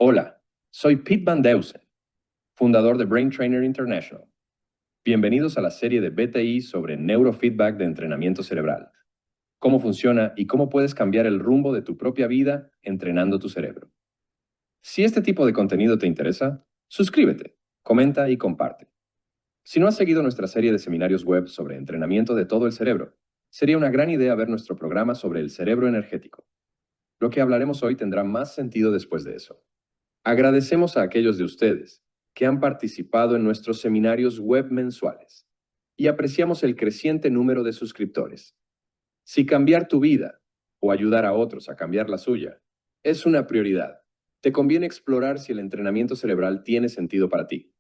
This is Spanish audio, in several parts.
Hola, soy Pete Van Deusen, fundador de Brain Trainer International. Bienvenidos a la serie de BTI sobre neurofeedback de entrenamiento cerebral. Cómo funciona y cómo puedes cambiar el rumbo de tu propia vida entrenando tu cerebro. Si este tipo de contenido te interesa, suscríbete, comenta y comparte. Si no has seguido nuestra serie de seminarios web sobre entrenamiento de todo el cerebro, sería una gran idea ver nuestro programa sobre el cerebro energético. Lo que hablaremos hoy tendrá más sentido después de eso. Agradecemos a aquellos de ustedes que han participado en nuestros seminarios web mensuales y apreciamos el creciente número de suscriptores. Si cambiar tu vida o ayudar a otros a cambiar la suya es una prioridad, te conviene explorar si el entrenamiento cerebral tiene sentido para ti.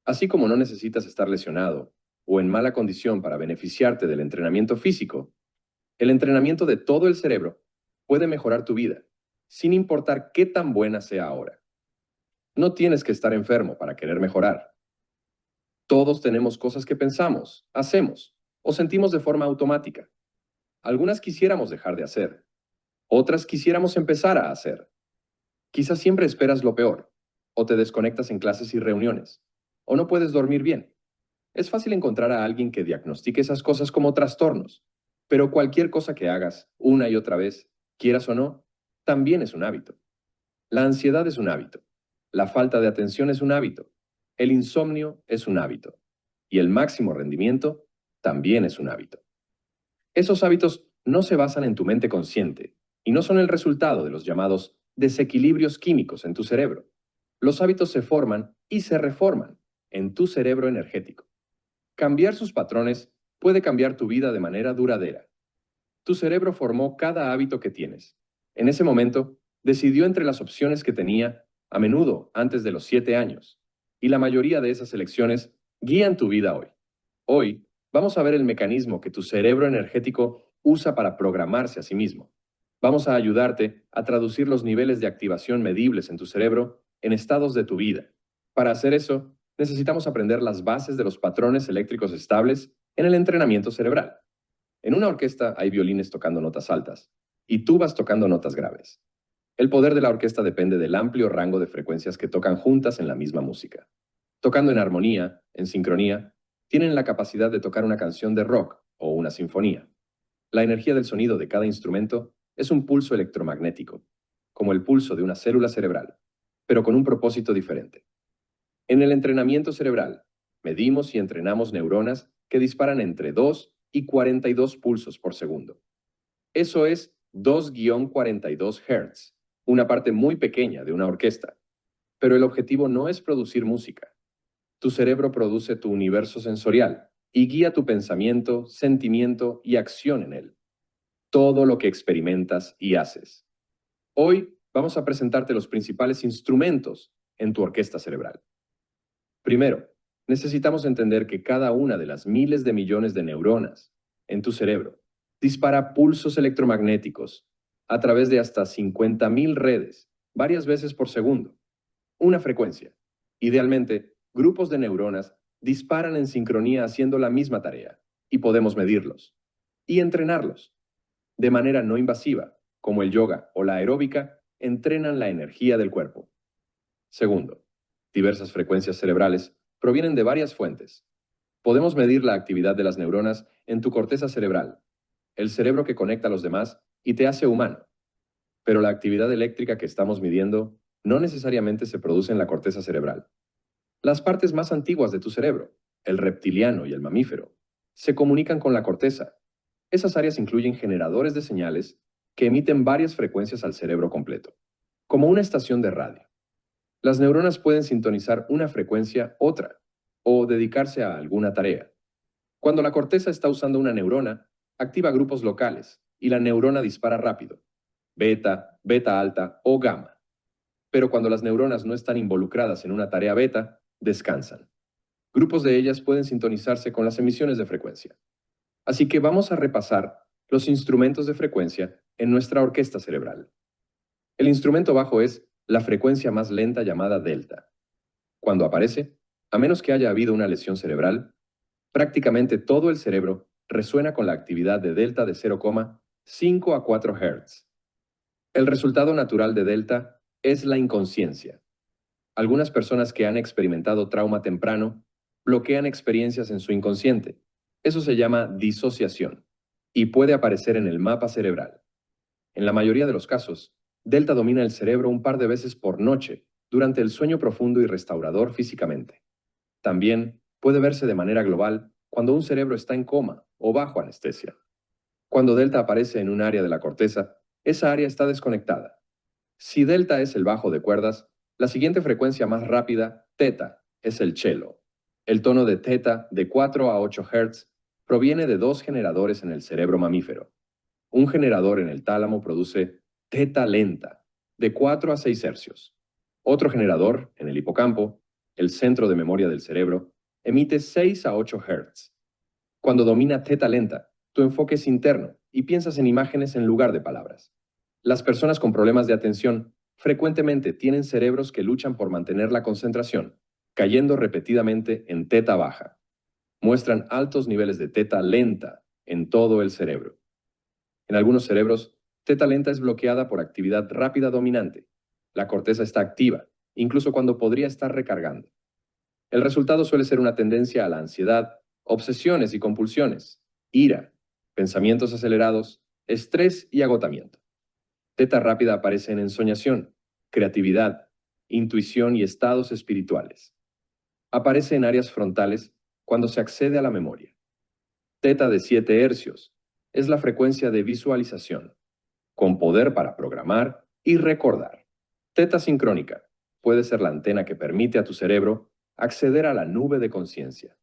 Así como no necesitas estar lesionado o en mala condición para beneficiarte del entrenamiento físico, el entrenamiento de todo el cerebro puede mejorar tu vida, sin importar qué tan buena sea ahora. No tienes que estar enfermo para querer mejorar. Todos tenemos cosas que pensamos, hacemos o sentimos de forma automática. Algunas quisiéramos dejar de hacer, otras quisiéramos empezar a hacer. Quizás siempre esperas lo peor, o te desconectas en clases y reuniones, o no puedes dormir bien. Es fácil encontrar a alguien que diagnostique esas cosas como trastornos, pero cualquier cosa que hagas una y otra vez, quieras o no, también es un hábito. La ansiedad es un hábito. La falta de atención es un hábito. El insomnio es un hábito. Y el máximo rendimiento también es un hábito. Esos hábitos no se basan en tu mente consciente y no son el resultado de los llamados desequilibrios químicos en tu cerebro. Los hábitos se forman y se reforman en tu cerebro energético. Cambiar sus patrones puede cambiar tu vida de manera duradera. Tu cerebro formó cada hábito que tienes. En ese momento, decidió entre las opciones que tenía, a menudo antes de los 7 años. Y la mayoría de esas elecciones guían tu vida hoy. Hoy, vamos a ver el mecanismo que tu cerebro energético usa para programarse a sí mismo. Vamos a ayudarte a traducir los niveles de activación medibles en tu cerebro en estados de tu vida. Para hacer eso, necesitamos aprender las bases de los patrones eléctricos estables en el entrenamiento cerebral. En una orquesta hay violines tocando notas altas y tubas tocando notas graves. El poder de la orquesta depende del amplio rango de frecuencias que tocan juntas en la misma música. Tocando en armonía, en sincronía, tienen la capacidad de tocar una canción de rock o una sinfonía. La energía del sonido de cada instrumento es un pulso electromagnético, como el pulso de una célula cerebral, pero con un propósito diferente. En el entrenamiento cerebral, medimos y entrenamos neuronas que disparan entre 2 y 42 pulsos por segundo. Eso es 2-42 Hz, una parte muy pequeña de una orquesta. Pero el objetivo no es producir música. Tu cerebro produce tu universo sensorial y guía tu pensamiento, sentimiento y acción en él. Todo lo que experimentas y haces. Hoy vamos a presentarte los principales instrumentos en tu orquesta cerebral. Primero, necesitamos entender que cada una de las miles de millones de neuronas en tu cerebro dispara pulsos electromagnéticos a través de hasta 50.000 redes, varias veces por segundo. Una frecuencia. Idealmente, grupos de neuronas disparan en sincronía haciendo la misma tarea, y podemos medirlos y entrenarlos. De manera no invasiva, como el yoga o la aeróbica, entrenan la energía del cuerpo. Segundo, diversas frecuencias cerebrales provienen de varias fuentes. Podemos medir la actividad de las neuronas en tu corteza cerebral, el cerebro que conecta a los demás y te hace humano. Pero la actividad eléctrica que estamos midiendo no necesariamente se produce en la corteza cerebral. Las partes más antiguas de tu cerebro, el reptiliano y el mamífero, se comunican con la corteza. Esas áreas incluyen generadores de señales que emiten varias frecuencias al cerebro completo, como una estación de radio. Las neuronas pueden sintonizar una frecuencia, otra, o dedicarse a alguna tarea. Cuando la corteza está usando una neurona, activa grupos locales y la neurona dispara rápido, beta, beta alta o gamma. Pero cuando las neuronas no están involucradas en una tarea beta, descansan. Grupos de ellas pueden sintonizarse con las emisiones de frecuencia. Así que vamos a repasar los instrumentos de frecuencia en nuestra orquesta cerebral. El instrumento bajo es la frecuencia más lenta llamada delta. Cuando aparece, a menos que haya habido una lesión cerebral, prácticamente todo el cerebro resuena con la actividad de delta de 0,5 a 4 Hz. El resultado natural de delta es la inconsciencia. Algunas personas que han experimentado trauma temprano bloquean experiencias en su inconsciente. Eso se llama disociación y puede aparecer en el mapa cerebral. En la mayoría de los casos, delta domina el cerebro un par de veces por noche durante el sueño profundo y restaurador físicamente. También puede verse de manera global cuando un cerebro está en coma o bajo anestesia. Cuando delta aparece en un área de la corteza, esa área está desconectada. Si delta es el bajo de cuerdas, la siguiente frecuencia más rápida, teta, es el cello. El tono de teta de 4 a 8 Hz proviene de dos generadores en el cerebro mamífero. Un generador en el tálamo produce teta lenta, de 4 a 6 hercios. Otro generador, en el hipocampo, el centro de memoria del cerebro, emite 6 a 8 Hz. Cuando domina teta lenta, tu enfoque es interno y piensas en imágenes en lugar de palabras. Las personas con problemas de atención frecuentemente tienen cerebros que luchan por mantener la concentración, cayendo repetidamente en teta baja. Muestran altos niveles de teta lenta en todo el cerebro. En algunos cerebros, teta lenta es bloqueada por actividad rápida dominante. La corteza está activa, incluso cuando podría estar recargando. El resultado suele ser una tendencia a la ansiedad, obsesiones y compulsiones, ira, pensamientos acelerados, estrés y agotamiento. Teta rápida aparece en ensoñación, creatividad, intuición y estados espirituales. Aparece en áreas frontales cuando se accede a la memoria. Teta de 7 hercios es la frecuencia de visualización, con poder para programar y recordar. Teta sincrónica puede ser la antena que permite a tu cerebro acceder a la nube de conciencia.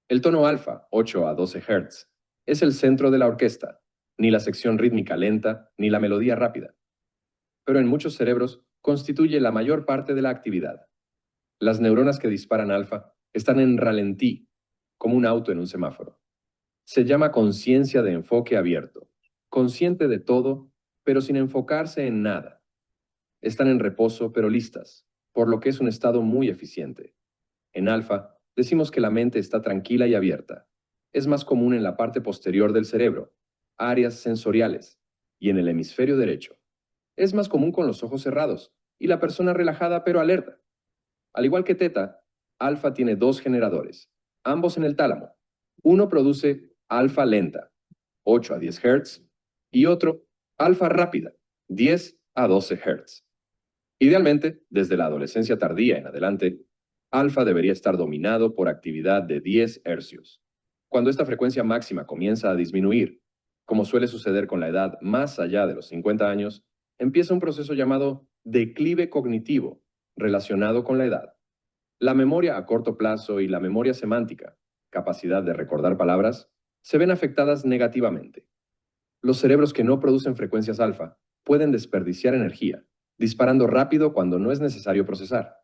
El tono alfa, 8 a 12 Hz, es el centro de la orquesta, ni la sección rítmica lenta, ni la melodía rápida. Pero en muchos cerebros constituye la mayor parte de la actividad. Las neuronas que disparan alfa están en ralentí, como un auto en un semáforo. Se llama conciencia de enfoque abierto, consciente de todo, pero sin enfocarse en nada. Están en reposo, pero listas, por lo que es un estado muy eficiente. En alfa, decimos que la mente está tranquila y abierta. Es más común en la parte posterior del cerebro, áreas sensoriales, y en el hemisferio derecho. Es más común con los ojos cerrados y la persona relajada pero alerta. Al igual que teta, alfa tiene dos generadores, ambos en el tálamo. Uno produce alfa lenta, 8 a 10 Hz, y otro alfa rápida, 10 a 12 Hz. Idealmente, desde la adolescencia tardía en adelante, alfa debería estar dominado por actividad de 10 hercios. Cuando esta frecuencia máxima comienza a disminuir, como suele suceder con la edad más allá de los 50 años, empieza un proceso llamado declive cognitivo relacionado con la edad. La memoria a corto plazo y la memoria semántica, capacidad de recordar palabras, se ven afectadas negativamente. Los cerebros que no producen frecuencias alfa pueden desperdiciar energía, disparando rápido cuando no es necesario procesar.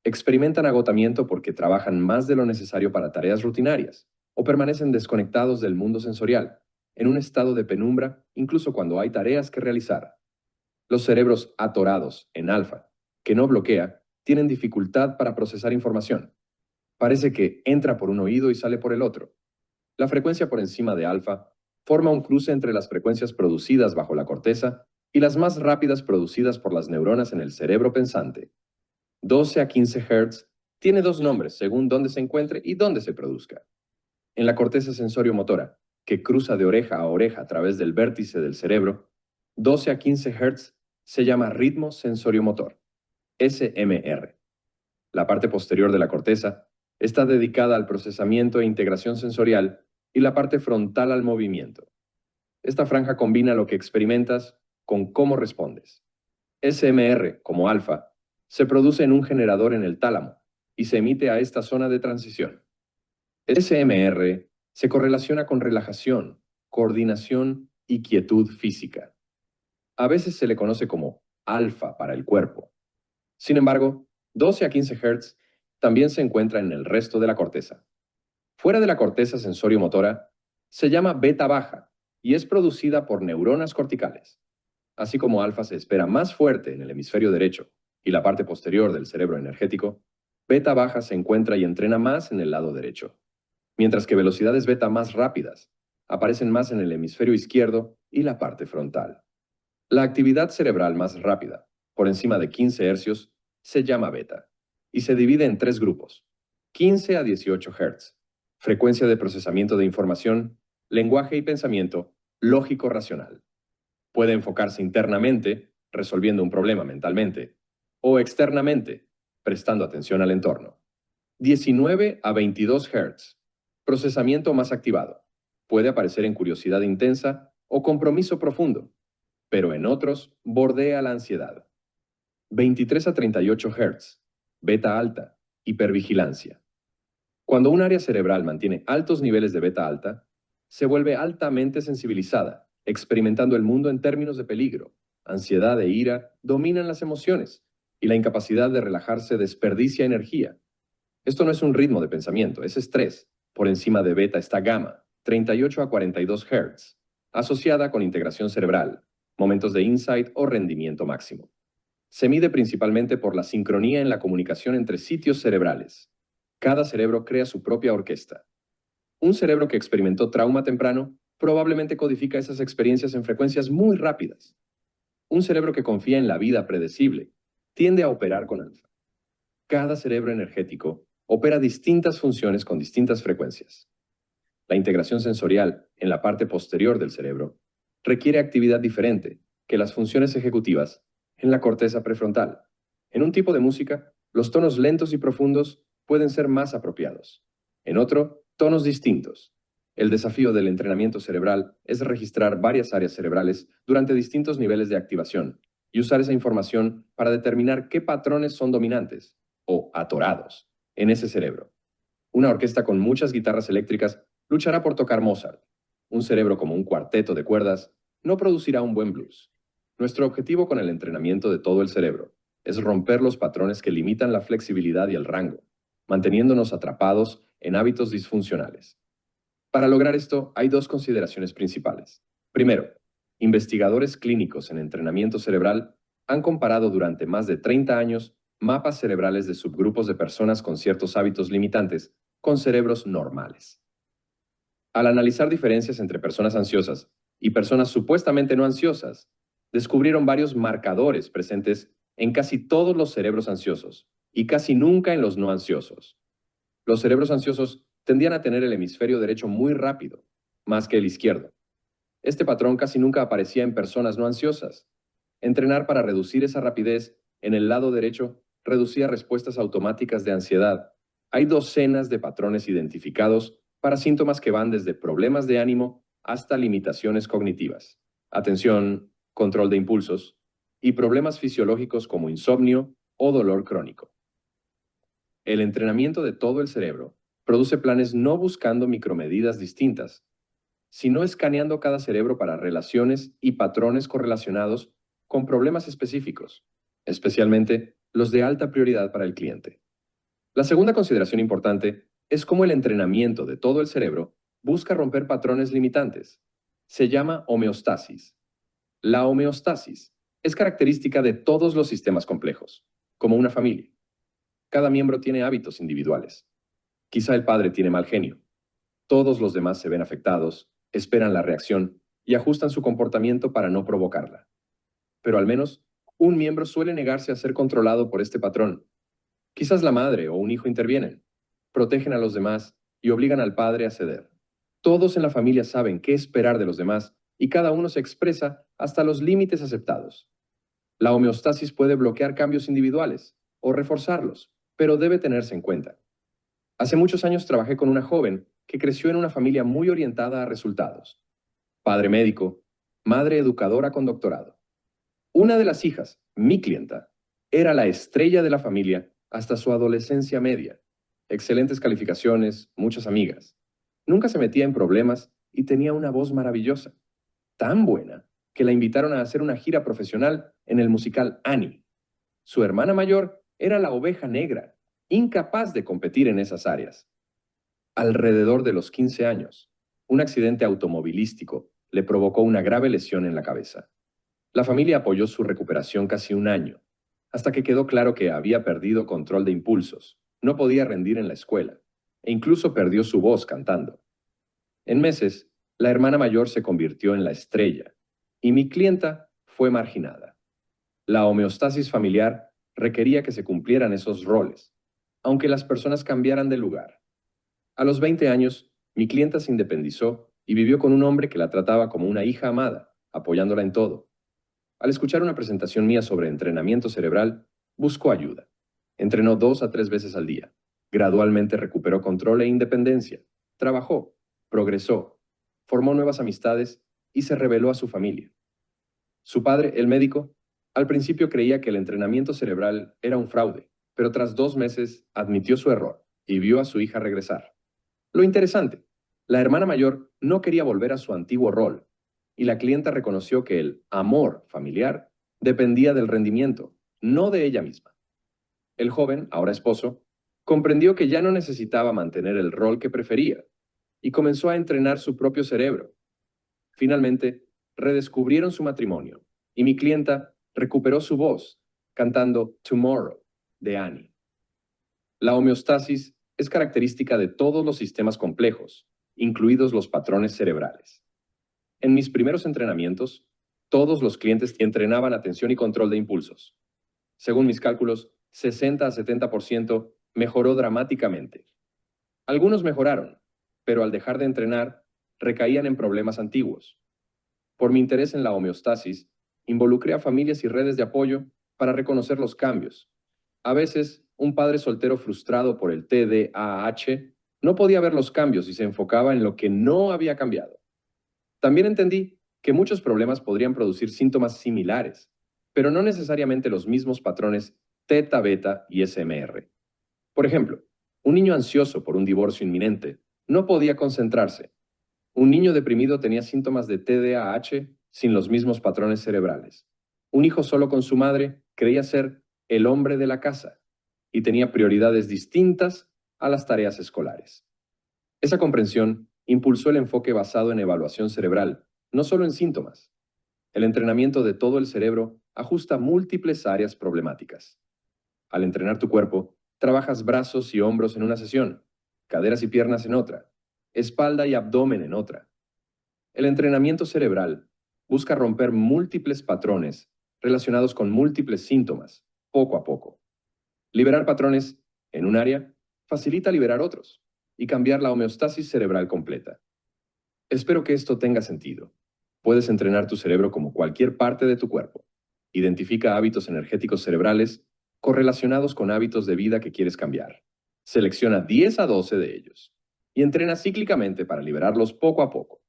Experimentan agotamiento porque trabajan más de lo necesario para tareas rutinarias o permanecen desconectados del mundo sensorial, en un estado de penumbra incluso cuando hay tareas que realizar. Los cerebros atorados en alfa, que no bloquea, tienen dificultad para procesar información. Parece que entra por un oído y sale por el otro. La frecuencia por encima de alfa forma un cruce entre las frecuencias producidas bajo la corteza y las más rápidas producidas por las neuronas en el cerebro pensante. 12 a 15 Hz tiene dos nombres según dónde se encuentre y dónde se produzca. En la corteza sensorio-motora, que cruza de oreja a oreja a través del vértice del cerebro, 12 a 15 Hz se llama ritmo sensorio-motor, SMR. La parte posterior de la corteza está dedicada al procesamiento e integración sensorial y la parte frontal al movimiento. Esta franja combina lo que experimentas con cómo respondes. SMR, como alfa, se produce en un generador en el tálamo y se emite a esta zona de transición. SMR se correlaciona con relajación, coordinación y quietud física. A veces se le conoce como alfa para el cuerpo. Sin embargo, 12 a 15 Hz también se encuentra en el resto de la corteza. Fuera de la corteza sensorio-motora, se llama beta baja y es producida por neuronas corticales. Así como alfa se espera más fuerte en el hemisferio derecho y la parte posterior del cerebro energético, beta baja se encuentra y entrena más en el lado derecho, mientras que velocidades beta más rápidas aparecen más en el hemisferio izquierdo y la parte frontal. La actividad cerebral más rápida por encima de 15 hercios, se llama beta, y se divide en tres grupos: 15 a 18 Hz, frecuencia de procesamiento de información, lenguaje y pensamiento lógico-racional. Puede enfocarse internamente, resolviendo un problema mentalmente, o externamente, prestando atención al entorno. 19 a 22 Hz, procesamiento más activado. Puede aparecer en curiosidad intensa o compromiso profundo, pero en otros bordea la ansiedad. 23 a 38 Hz, beta alta, hipervigilancia. Cuando un área cerebral mantiene altos niveles de beta alta, se vuelve altamente sensibilizada, experimentando el mundo en términos de peligro. Ansiedad e ira dominan las emociones, y la incapacidad de relajarse desperdicia energía. Esto no es un ritmo de pensamiento, es estrés. Por encima de beta está gamma, 38 a 42 Hz, asociada con integración cerebral, momentos de insight o rendimiento máximo. Se mide principalmente por la sincronía en la comunicación entre sitios cerebrales. Cada cerebro crea su propia orquesta. Un cerebro que experimentó trauma temprano probablemente codifica esas experiencias en frecuencias muy rápidas. Un cerebro que confía en la vida predecible tiende a operar con alfa. Cada cerebro energético opera distintas funciones con distintas frecuencias. La integración sensorial en la parte posterior del cerebro requiere actividad diferente que las funciones ejecutivas en la corteza prefrontal. En un tipo de música, los tonos lentos y profundos pueden ser más apropiados. En otro, tonos distintos. El desafío del entrenamiento cerebral es registrar varias áreas cerebrales durante distintos niveles de activación y usar esa información para determinar qué patrones son dominantes o atorados en ese cerebro. Una orquesta con muchas guitarras eléctricas luchará por tocar Mozart. Un cerebro como un cuarteto de cuerdas no producirá un buen blues. Nuestro objetivo con el entrenamiento de todo el cerebro es romper los patrones que limitan la flexibilidad y el rango, manteniéndonos atrapados en hábitos disfuncionales. Para lograr esto, hay dos consideraciones principales. Primero, investigadores clínicos en entrenamiento cerebral han comparado durante más de 30 años mapas cerebrales de subgrupos de personas con ciertos hábitos limitantes con cerebros normales. Al analizar diferencias entre personas ansiosas y personas supuestamente no ansiosas, descubrieron varios marcadores presentes en casi todos los cerebros ansiosos y casi nunca en los no ansiosos. Los cerebros ansiosos tendían a tener el hemisferio derecho muy rápido, más que el izquierdo. Este patrón casi nunca aparecía en personas no ansiosas. Entrenar para reducir esa rapidez en el lado derecho reducía respuestas automáticas de ansiedad. Hay docenas de patrones identificados para síntomas que van desde problemas de ánimo hasta limitaciones cognitivas, atención, control de impulsos y problemas fisiológicos como insomnio o dolor crónico. El entrenamiento de todo el cerebro produce planes no buscando micromedidas distintas, sino escaneando cada cerebro para relaciones y patrones correlacionados con problemas específicos, especialmente los de alta prioridad para el cliente. La segunda consideración importante es cómo el entrenamiento de todo el cerebro busca romper patrones limitantes. Se llama homeostasis. La homeostasis es característica de todos los sistemas complejos, como una familia. Cada miembro tiene hábitos individuales. Quizá el padre tiene mal genio. Todos los demás se ven afectados, esperan la reacción y ajustan su comportamiento para no provocarla. Pero al menos, un miembro suele negarse a ser controlado por este patrón. Quizás la madre o un hijo intervienen, protegen a los demás y obligan al padre a ceder. Todos en la familia saben qué esperar de los demás y cada uno se expresa hasta los límites aceptados. La homeostasis puede bloquear cambios individuales o reforzarlos, pero debe tenerse en cuenta. Hace muchos años trabajé con una joven que creció en una familia muy orientada a resultados. Padre médico, madre educadora con doctorado. Una de las hijas, mi clienta, era la estrella de la familia hasta su adolescencia media. Excelentes calificaciones, muchas amigas. Nunca se metía en problemas y tenía una voz maravillosa. Tan buena que la invitaron a hacer una gira profesional en el musical Annie. Su hermana mayor era la oveja negra, incapaz de competir en esas áreas. Alrededor de los 15 años, un accidente automovilístico le provocó una grave lesión en la cabeza. La familia apoyó su recuperación casi un año, hasta que quedó claro que había perdido control de impulsos, no podía rendir en la escuela, e incluso perdió su voz cantando. En meses, la hermana mayor se convirtió en la estrella, y mi clienta fue marginada. La homeostasis familiar requería que se cumplieran esos roles, aunque las personas cambiaran de lugar. A los 20 años, mi clienta se independizó y vivió con un hombre que la trataba como una hija amada, apoyándola en todo. Al escuchar una presentación mía sobre entrenamiento cerebral, buscó ayuda. Entrenó 2 a 3 veces al día. Gradualmente recuperó control e independencia. Trabajó, progresó, formó nuevas amistades y se reveló a su familia. Su padre, el médico, al principio creía que el entrenamiento cerebral era un fraude, pero tras 2 meses admitió su error y vio a su hija regresar. Lo interesante, la hermana mayor no quería volver a su antiguo rol y la clienta reconoció que el amor familiar dependía del rendimiento, no de ella misma. El joven, ahora esposo, comprendió que ya no necesitaba mantener el rol que prefería y comenzó a entrenar su propio cerebro. Finalmente, redescubrieron su matrimonio y mi clienta recuperó su voz cantando Tomorrow de Annie. La homeostasis es característica de todos los sistemas complejos, incluidos los patrones cerebrales. En mis primeros entrenamientos, todos los clientes entrenaban atención y control de impulsos. Según mis cálculos, 60 a 70% mejoró dramáticamente. Algunos mejoraron, pero al dejar de entrenar, recaían en problemas antiguos. Por mi interés en la homeostasis, involucré a familias y redes de apoyo para reconocer los cambios. A veces, un padre soltero frustrado por el TDAH no podía ver los cambios y se enfocaba en lo que no había cambiado. También entendí que muchos problemas podrían producir síntomas similares, pero no necesariamente los mismos patrones teta, beta y SMR. Por ejemplo, un niño ansioso por un divorcio inminente no podía concentrarse. Un niño deprimido tenía síntomas de TDAH sin los mismos patrones cerebrales. Un hijo solo con su madre creía ser el hombre de la casa y tenía prioridades distintas a las tareas escolares. Esa comprensión impulsó el enfoque basado en evaluación cerebral, no solo en síntomas. El entrenamiento de todo el cerebro ajusta múltiples áreas problemáticas. Al entrenar tu cuerpo, trabajas brazos y hombros en una sesión, caderas y piernas en otra, espalda y abdomen en otra. El entrenamiento cerebral busca romper múltiples patrones relacionados con múltiples síntomas, poco a poco. Liberar patrones en un área facilita liberar otros y cambiar la homeostasis cerebral completa. Espero que esto tenga sentido. Puedes entrenar tu cerebro como cualquier parte de tu cuerpo. Identifica hábitos energéticos cerebrales correlacionados con hábitos de vida que quieres cambiar. Selecciona 10 a 12 de ellos y entrena cíclicamente para liberarlos poco a poco.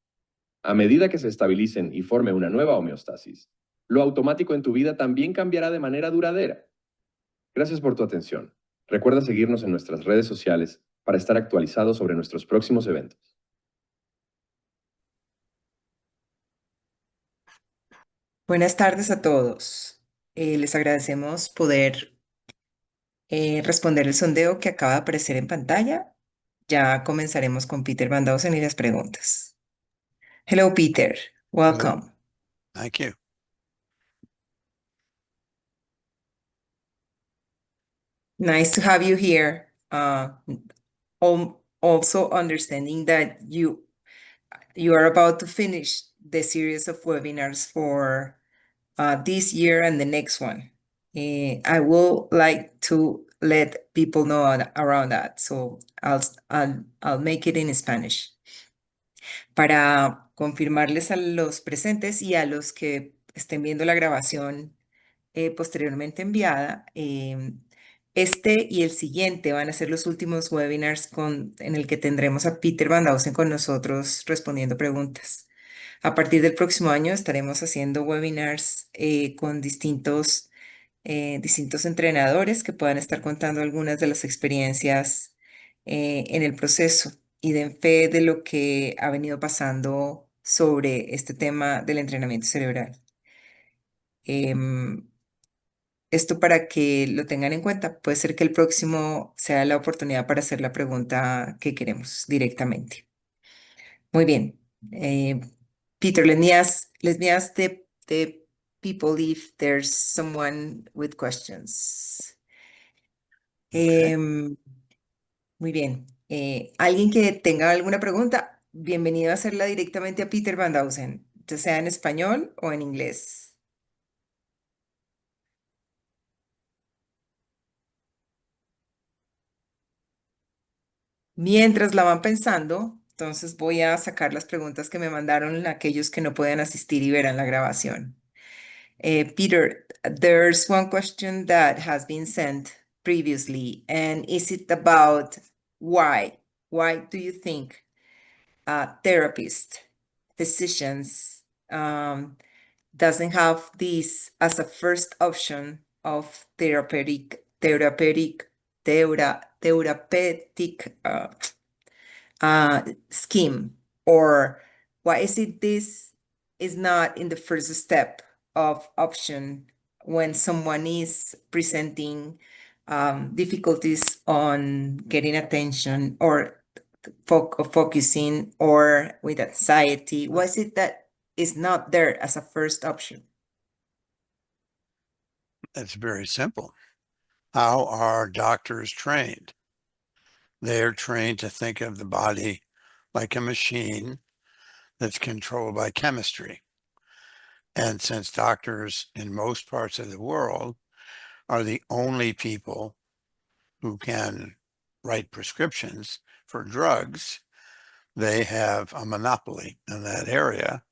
A medida que se estabilicen y forme una nueva homeostasis, lo automático en tu vida también cambiará de manera duradera. Gracias por tu atención. Recuerda seguirnos en nuestras redes sociales para estar actualizado sobre nuestros próximos eventos. Buenas tardes a todos. Les agradecemos poder responder el sondeo que acaba de aparecer en pantalla. Ya comenzaremos con Peter Van Dausen y las preguntas. Hello, Peter. Hello. Welcome. Thank you. Nice to have you here. Also understanding that you are about to finish the series of webinars for this year and the next one. I would like to let people know around that, so I'll make it in Spanish. Para confirmarles a los presentes y a los que estén viendo la grabación posteriormente enviada, este y el siguiente van a ser los últimos webinars en el que tendremos a Peter Van Dausen con nosotros respondiendo preguntas. A partir del próximo año estaremos haciendo webinars con distintos entrenadores que puedan estar contando algunas de las experiencias en el proceso y den fe de lo que ha venido pasando sobre este tema del entrenamiento cerebral. Em, Esto para que lo tengan en cuenta. Puede ser que el próximo sea la oportunidad para hacer la pregunta que queremos directamente. Muy bien. Peter, let me ask the people if there's someone with questions. Okay. Muy bien. ¿Alguien que tenga alguna pregunta? Bienvenido a hacerla directamente a Peter Van Dausen, ya sea en español o en inglés. Mientras la van pensando, entonces voy a sacar las preguntas que me mandaron aquellos que no pueden asistir y verán la grabación. Peter, there's one question that has been sent previously, and is it about why? Why do you think therapists, physicians, doesn't have this as a first option of therapeutic scheme, or why is it this is not in the first step of option when someone is presenting difficulties on getting attention or focusing or with anxiety? Why is it that is not there as a first option? It's very simple. How are doctors trained? They're trained to think of the body like a machine that's controlled by chemistry. And since doctors in most parts of the world are the only people who can write prescriptions for drugs, they have a monopoly in that area.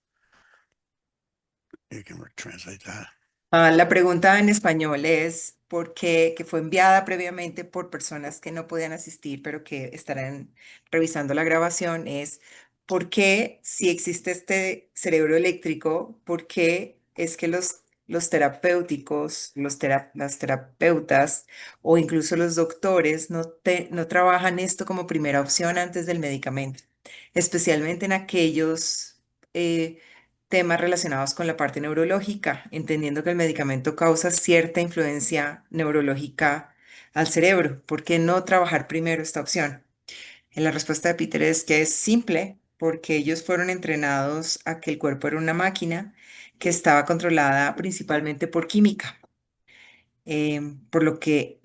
You can translate that. La pregunta en español es ¿por qué? Que fue enviada previamente por personas que no podían asistir, pero que estarán revisando la grabación, es ¿por qué si existe este cerebro eléctrico, por qué es que los terapéuticos, las terapeutas o incluso los doctores no trabajan esto como primera opción antes del medicamento, especialmente en aquellos temas relacionados con la parte neurológica, entendiendo que el medicamento causa cierta influencia neurológica al cerebro? ¿Por qué no trabajar primero esta opción? La respuesta de Peter es que es simple, porque ellos fueron entrenados a que el cuerpo era una máquina que estaba controlada principalmente por química, por lo que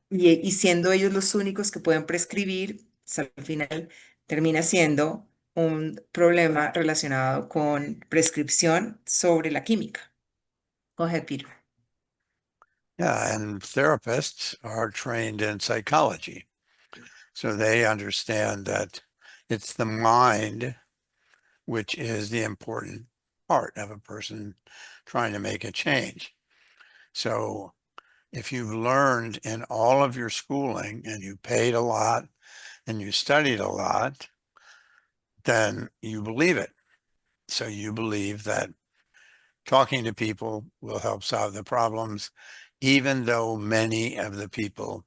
y siendo ellos los únicos que pueden prescribir, al final termina siendo un problema relacionado con prescripción sobre la química. Go ahead, Peter. Yeah, and therapists are trained in psychology. So they understand that it's the mind which is the important part of a person trying to make a change. So if you've learned in all of your schooling and you paid a lot and you studied a lot, then you believe it. So you believe that talking to people will help solve the problems, even though many of the people,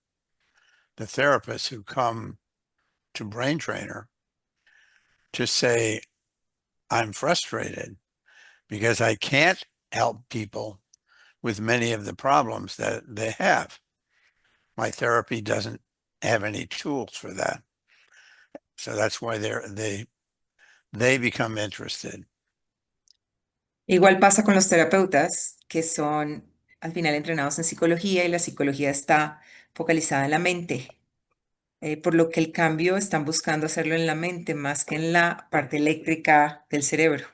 the therapists who come to Brain Trainer to say, I'm frustrated because I can't help people with many of the problems that they have. My therapy doesn't have any tools for that. So that's why they become interested. Igual pasa con los terapeutas, que son al final entrenados en psicología y la psicología está focalizada en la mente, por lo que el cambio están buscando hacerlo en la mente más que en la parte eléctrica del cerebro.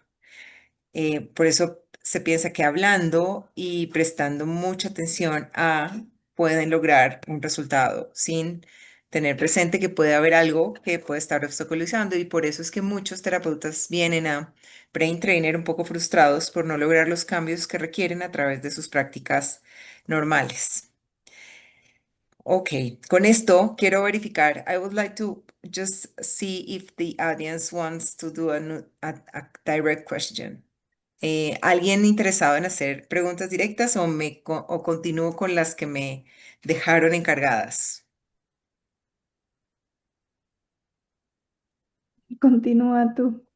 Por eso se piensa que hablando y prestando mucha atención pueden lograr un resultado sin tener presente que puede haber algo que puede estar obstaculizando, y por eso es que muchos terapeutas vienen a Brain Trainer un poco frustrados por no lograr los cambios que requieren a través de sus prácticas normales. Ok, con esto quiero verificar. I would like to just see if the audience wants to do a direct question. ¿Alguien interesado en hacer preguntas directas o continúo con las que me dejaron encargadas? Continúa tú.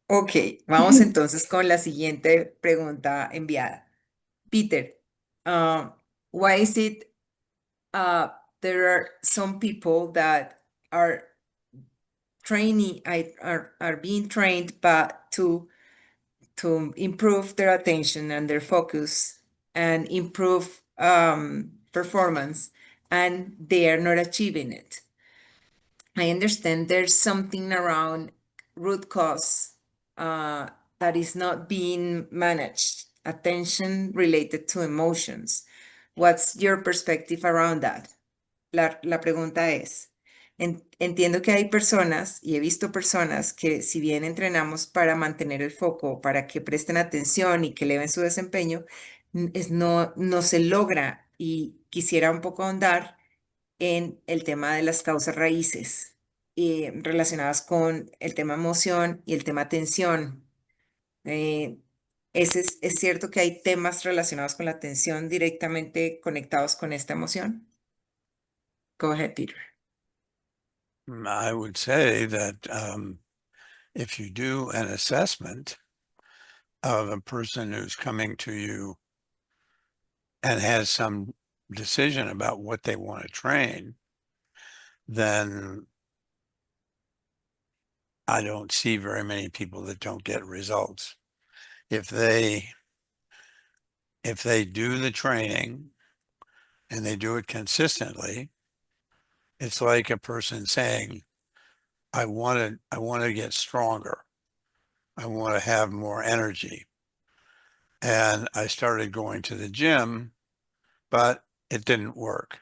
Ok, vamos entonces con la siguiente pregunta enviada. Peter, why is it there are some people that are being trained but to improve their attention and their focus and improve performance, and they are not achieving it? I understand there's something around root cause that is not being managed, attention related to emotions. What's your perspective around that? La pregunta es, Entiendo que hay personas, y he visto personas que si bien entrenamos para mantener el foco, para que presten atención y que eleven su desempeño, no se logra y quisiera un poco ahondar en el tema de las causas raíces relacionadas con el tema emoción y el tema atención. Eh, ¿Es cierto que hay temas relacionados con la atención directamente conectados con esta emoción? Go ahead, Peter. I would say that if you do an assessment of a person who's coming to you and has some decision about what they want to train, then I don't see very many people that don't get results. If they do the training and they do it consistently, it's like a person saying, I want to get stronger. I want to have more energy. And I started going to the gym, but it didn't work.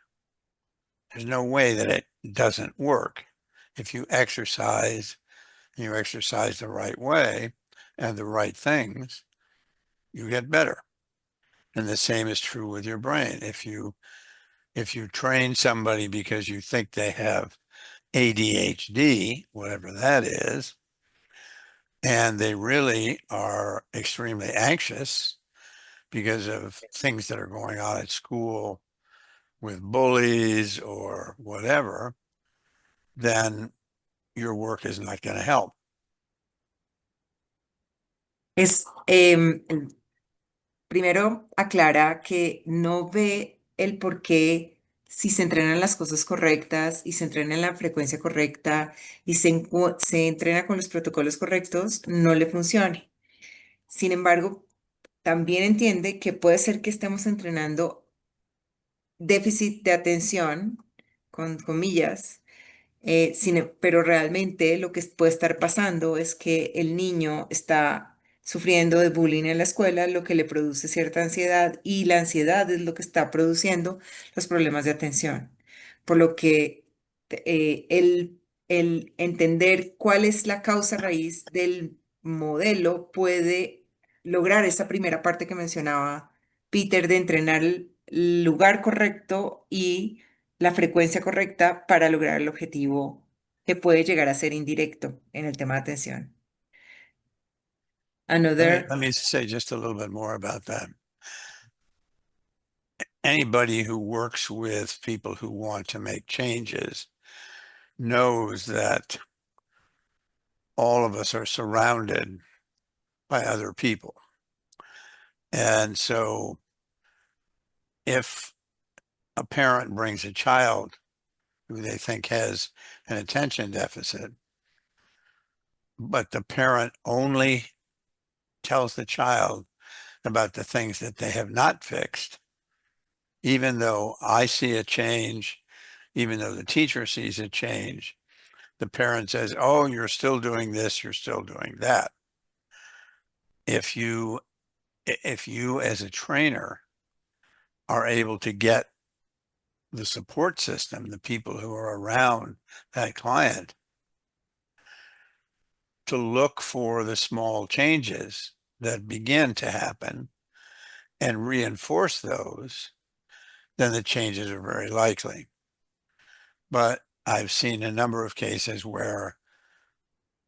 There's no way that it doesn't work. If you exercise, and you exercise the right way and the right things, you get better. And the same is true with your brain. If you train somebody because you think they have ADHD, whatever that is, and they really are extremely anxious because of things that are going on at school with bullies or whatever, then your work is not going to help. Primero aclara que no ve el por qué si se entrenan las cosas correctas y se entrena en la frecuencia correcta y se entrena con los protocolos correctos, no le funcione. Sin embargo, también entiende que puede ser que estemos entrenando déficit de atención, con comillas, pero realmente lo que puede estar pasando es que el niño está sufriendo de bullying en la escuela, lo que le produce cierta ansiedad y la ansiedad es lo que está produciendo los problemas de atención. Por lo que el entender cuál es la causa raíz del modelo puede lograr esa primera parte que mencionaba Peter de entrenar el lugar correcto y la frecuencia correcta para lograr el objetivo que puede llegar a ser indirecto en el tema de atención. Another, Let me say just a little bit more about that. Anybody who works with people who want to make changes knows that all of us are surrounded by other people. And so if a parent brings a child who they think has an attention deficit, but the parent only tells the child about the things that they have not fixed, even though I see a change, even though the teacher sees a change, the parent says, oh, you're still doing this, you're still doing that. If you as a trainer are able to get the support system, the people who are around that client, to look for the small changes that begin to happen and reinforce those, then the changes are very likely. But I've seen a number of cases where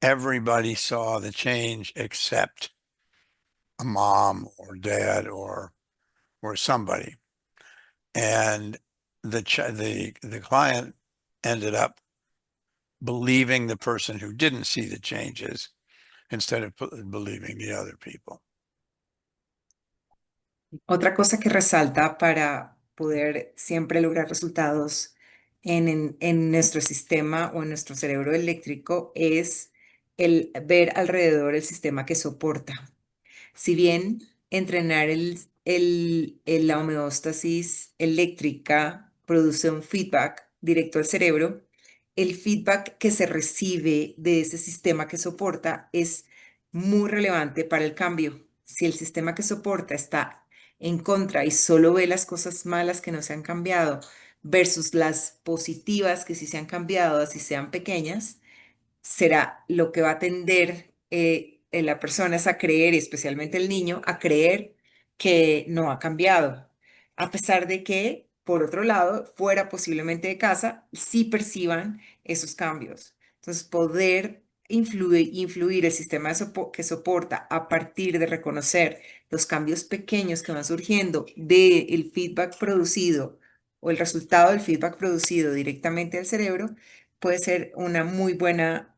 everybody saw the change except a mom or dad or somebody. And the client ended up believing the person who didn't see the changes instead of believing the other people. otra cosa que resalta para poder siempre lograr resultados en nuestro sistema o en nuestro cerebro eléctrico es el ver alrededor el sistema que soporta. Si bien entrenar la homeostasis eléctrica produce un feedback directo al cerebro, el feedback que se recibe de ese sistema que soporta es muy relevante para el cambio. Si el sistema que soporta está en contra y solo ve las cosas malas que no se han cambiado, versus las positivas que sí se han cambiado, así sean pequeñas, será lo que va a tender en la persona es a creer, y especialmente el niño, a creer que no ha cambiado, a pesar de que, por otro lado, fuera posiblemente de casa, sí perciban esos cambios. Entonces, poder influir el sistema que soporta a partir de reconocer los cambios pequeños que van surgiendo del feedback producido o el resultado del feedback producido directamente al cerebro, puede ser una muy buena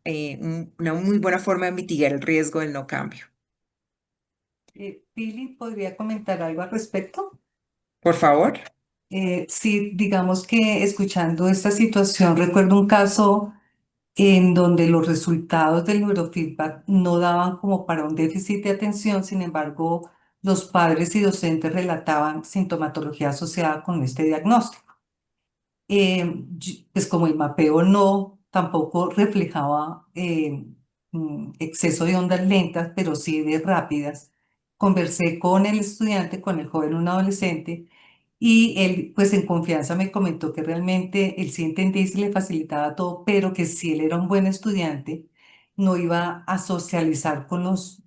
forma de mitigar el riesgo del no cambio. Pili, ¿podría comentar algo al respecto? Por favor. Sí, digamos que escuchando esta situación, recuerdo un caso en donde los resultados del neurofeedback no daban como para un déficit de atención. Sin embargo, los padres y docentes relataban sintomatología asociada con este diagnóstico. Pues como el mapeo no tampoco reflejaba exceso de ondas lentas, pero sí de rápidas. Conversé con el estudiante, con el joven, un adolescente, y él, pues en confianza me comentó que realmente él sí entendía y se le facilitaba todo, pero que si él era un buen estudiante, no iba a socializar con los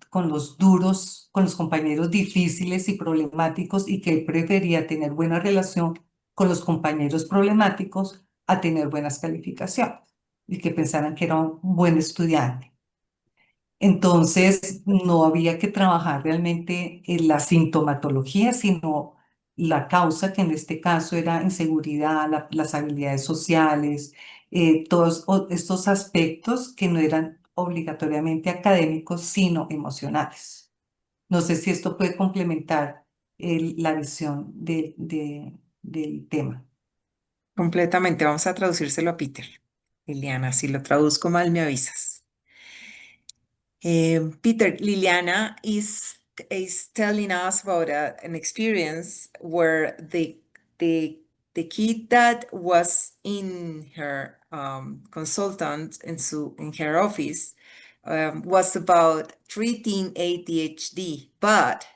duros, con los compañeros difíciles y problemáticos, y que él prefería tener buena relación con los compañeros problemáticos a tener buenas calificaciones y que pensaran que era un buen estudiante. Entonces, no había que trabajar realmente en la sintomatología, sino la causa, que en este caso era inseguridad, las habilidades sociales, todos estos aspectos que no eran obligatoriamente académicos, sino emocionales. No sé si esto puede complementar la visión del tema. Completamente. Vamos a traducírselo a Peter. Liliana, si lo traduzco mal, me avisas. Peter, Liliana is telling us about an experience where the the kid that was in her consultant in her office was about treating ADHD, but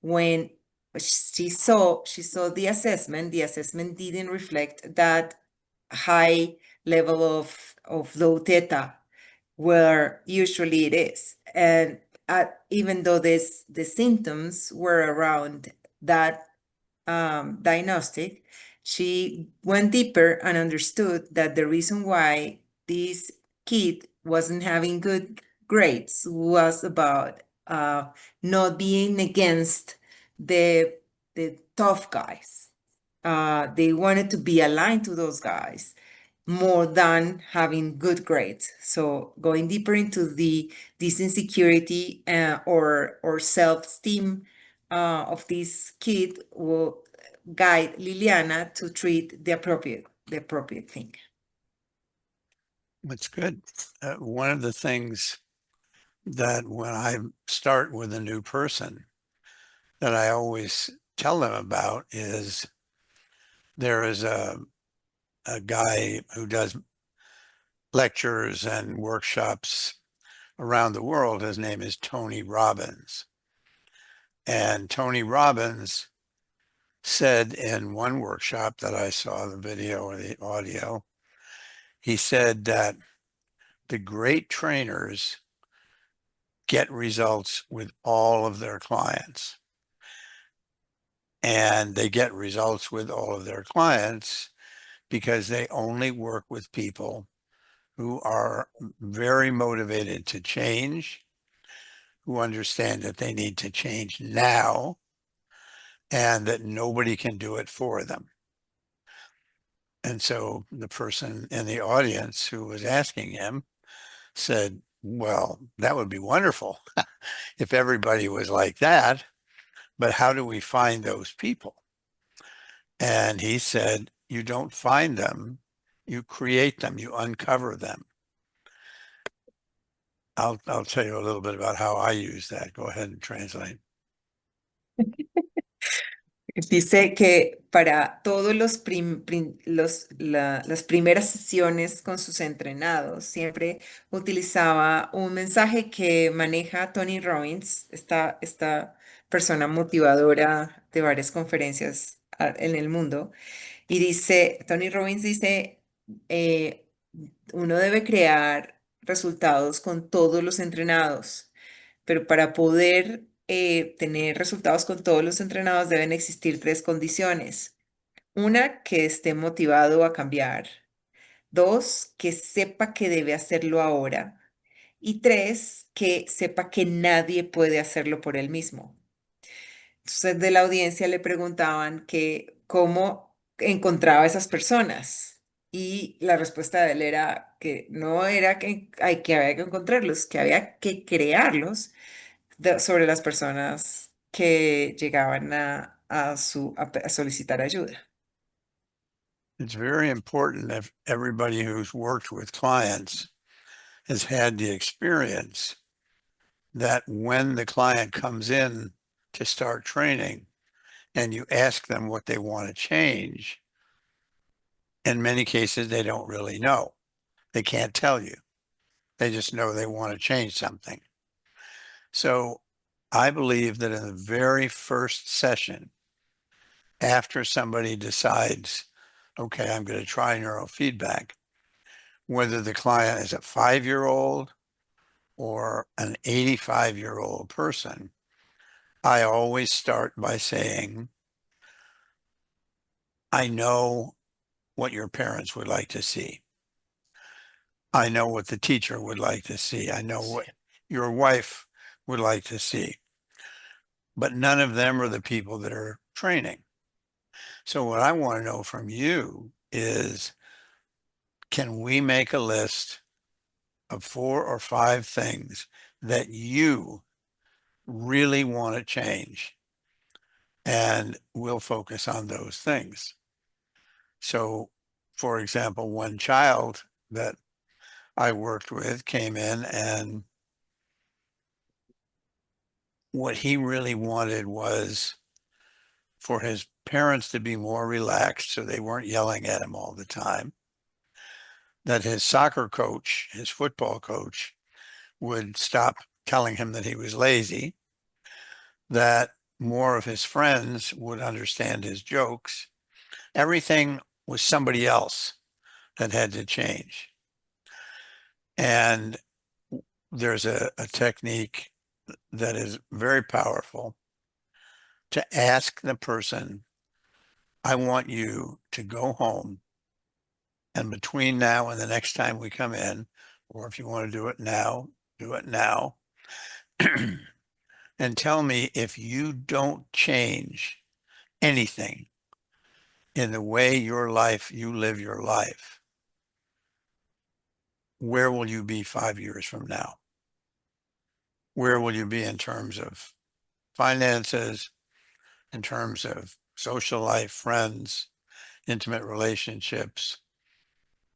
when she saw the assessment didn't reflect that high level of low theta where usually it is. And even though the symptoms were around that diagnostic, she went deeper and understood that the reason why this kid wasn't having good grades was about not being against the tough guys. They wanted to be aligned to those guys more than having good grades. So going deeper into this insecurity or self-esteem of this kid will guide Liliana to treat the appropriate thing. That's good. One of the things that when I start with a new person that I always tell them about is there is a guy who does lectures and workshops around the world. His name is Tony Robbins. And Tony Robbins said in one workshop that I saw the video or the audio, he said that the great trainers get results with all of their clients. And they get results with all of their clients because they only work with people who are very motivated to change, who understand that they need to change now, and that nobody can do it for them. And so the person in the audience who was asking him said, well, that would be wonderful if everybody was like that, but how do we find those people? And he said, you don't find them, you create them, you uncover them. I'll tell you a little bit about how I use that. Go ahead and translate. Dice que para todos las primeras sesiones con sus entrenados, siempre utilizaba un mensaje que maneja Tony Robbins, esta persona motivadora de varias conferencias en el mundo, Y dice, Tony Robbins dice, eh, uno debe crear resultados con todos los entrenados, pero para poder tener resultados con todos los entrenados deben existir tres condiciones. Una, que esté motivado a cambiar. Dos, que sepa que debe hacerlo ahora. Y tres, que sepa que nadie puede hacerlo por él mismo. Entonces de la audiencia le preguntaban que cómo encontraba esas personas. Y la respuesta de él era que no era que había que encontrarlos, que había que crearlos sobre las personas que llegaban a solicitar ayuda. It's very important if everybody who's worked with clients has had the experience that when the client comes in to start training and you ask them what they want to change, in many cases, they don't really know. They can't tell you. They just know they want to change something. So I believe that in the very first session, after somebody decides, okay, I'm going to try neurofeedback, whether the client is a 5-year-old or an 85-year-old person, I always start by saying, I know what your parents would like to see. I know what the teacher would like to see. I know what your wife would like to see. But none of them are the people that are training. So what I want to know from you is, can we make a list of 4 or 5 things that you really want to change? And we'll focus on those things. So, for example, one child that I worked with came in, and what he really wanted was for his parents to be more relaxed so they weren't yelling at him all the time, that his soccer coach, his football coach, would stop telling him that he was lazy, that more of his friends would understand his jokes. Everything was somebody else that had to change. And there's a technique that is very powerful to ask the person, I want you to go home, and between now and the next time we come in, or if you want to do it now, and tell me if you don't change anything in the way you live your life, where will you be 5 years from now? Where will you be in terms of finances, in terms of social life, friends, intimate relationships,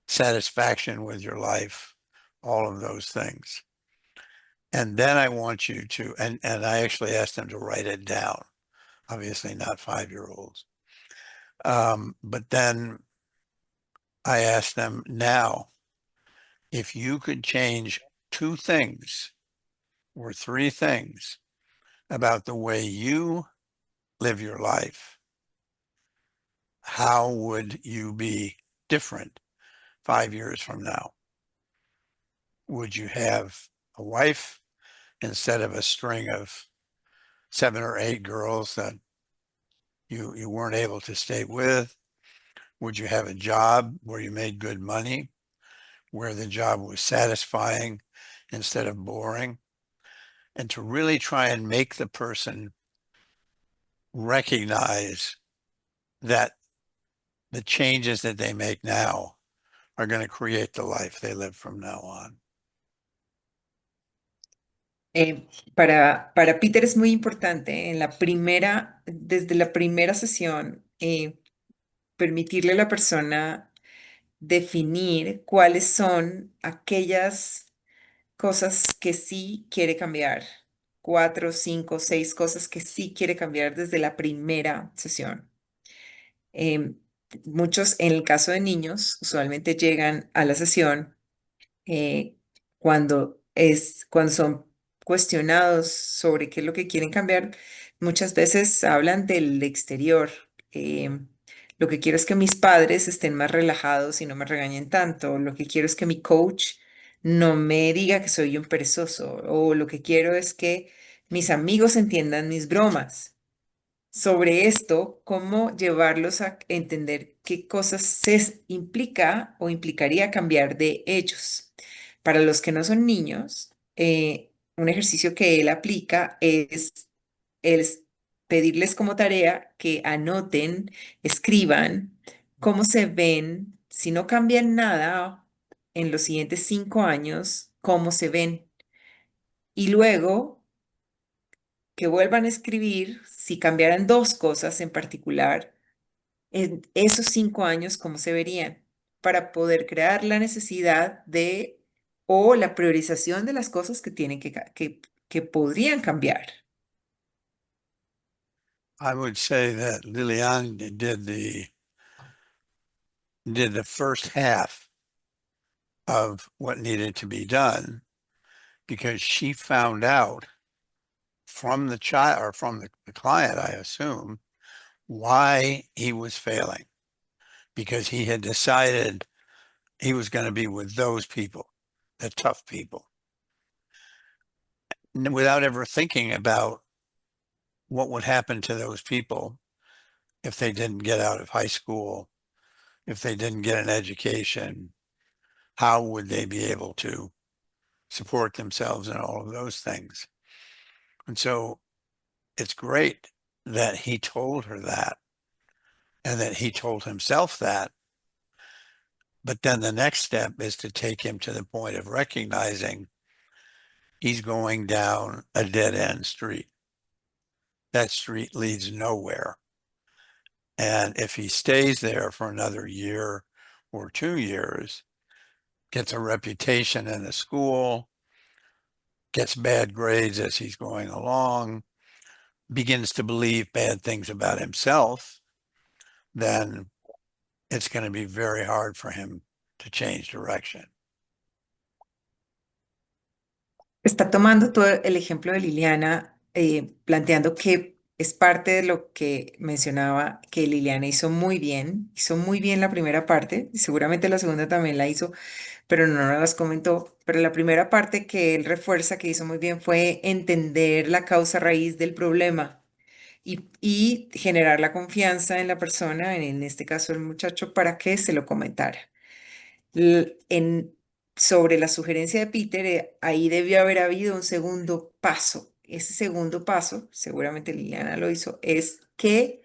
satisfaction with your life, all of those things? And then I want you to, and I actually asked them to write it down, obviously not 5-year-olds. But then I asked them, now, if you could change 2 things or 3 things about the way you live your life, how would you be different 5 years from now? Would you have a wife instead of a string of 7 or 8 girls that you weren't able to stay with? Would you have a job where you made good money, where the job was satisfying instead of boring? And to really try and make the person recognize that the changes that they make now are going to create the life they live from now on. Para Peter es muy importante desde la primera sesión, permitirle a la persona definir cuáles son aquellas cosas que sí quiere cambiar. 4, 5, 6 cosas que sí quiere cambiar desde la primera sesión. Muchos, en el caso de niños, usualmente llegan a la sesión cuando son cuestionados sobre qué es lo que quieren cambiar. Muchas veces hablan del exterior. Lo que quiero es que mis padres estén más relajados y no me regañen tanto. Lo que quiero es que mi coach no me diga que soy un perezoso. O lo que quiero es que mis amigos entiendan mis bromas. Sobre esto, cómo llevarlos a entender qué cosas se implica o implicaría cambiar de ellos. Para los que no son niños, un ejercicio que él aplica es pedirles como tarea que anoten, escriban cómo se ven, si no cambian nada en los siguientes 5 años, cómo se ven. Y luego que vuelvan a escribir si cambiaran dos cosas en particular en esos 5 años, cómo se verían, para poder crear la necesidad de o la priorización de las cosas que tienen que podrían cambiar. I would say that Liliane did the first half of what needed to be done because she found out from the child or from the client, I assume, why he was failing because he had decided he was going to be with those people, the tough people, without ever thinking about what would happen to those people if they didn't get out of high school, if they didn't get an education, how would they be able to support themselves and all of those things. And so it's great that he told her that and that he told himself that. But then the next step is to take him to the point of recognizing he's going down a dead end street. That street leads nowhere. And if he stays there for another year or 2 years, gets a reputation in the school, gets bad grades as he's going along, begins to believe bad things about himself, then it's going to be very hard for him to change direction. Está tomando todo el ejemplo de Liliana, planteando que es parte de lo que mencionaba que Liliana hizo muy bien la primera parte, y seguramente la segunda también la hizo, pero no nos las comentó. Pero la primera parte que él refuerza que hizo muy bien fue entender la causa raíz del problema y generar la confianza en la persona, en este caso el muchacho, para que se lo comentara. Sobre la sugerencia de Peter, ahí debió haber habido un segundo paso. Ese segundo paso, seguramente Liliana lo hizo, es que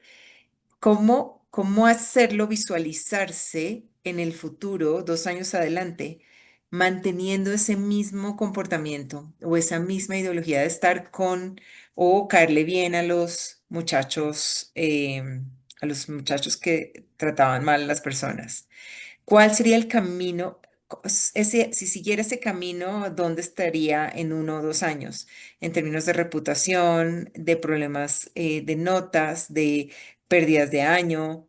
cómo hacerlo visualizarse en el futuro, 2 años adelante, manteniendo ese mismo comportamiento o esa misma ideología de estar con o caerle bien a los muchachos que trataban mal a las personas. ¿Cuál sería el camino? Si siguiera ese camino, ¿dónde estaría en 1 o 2 años? En términos de reputación, de problemas de notas, de pérdidas de año,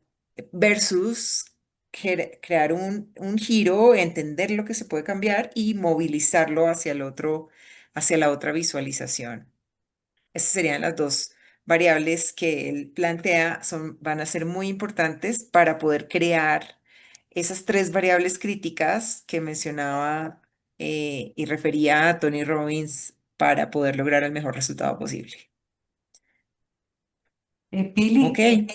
versus crear un giro, entender lo que se puede cambiar y movilizarlo hacia la otra visualización. Esas serían las dos variables que él plantea, van a ser muy importantes para poder crear esas tres variables críticas que mencionaba y refería a Tony Robbins para poder lograr el mejor resultado posible. Pili, Ok, te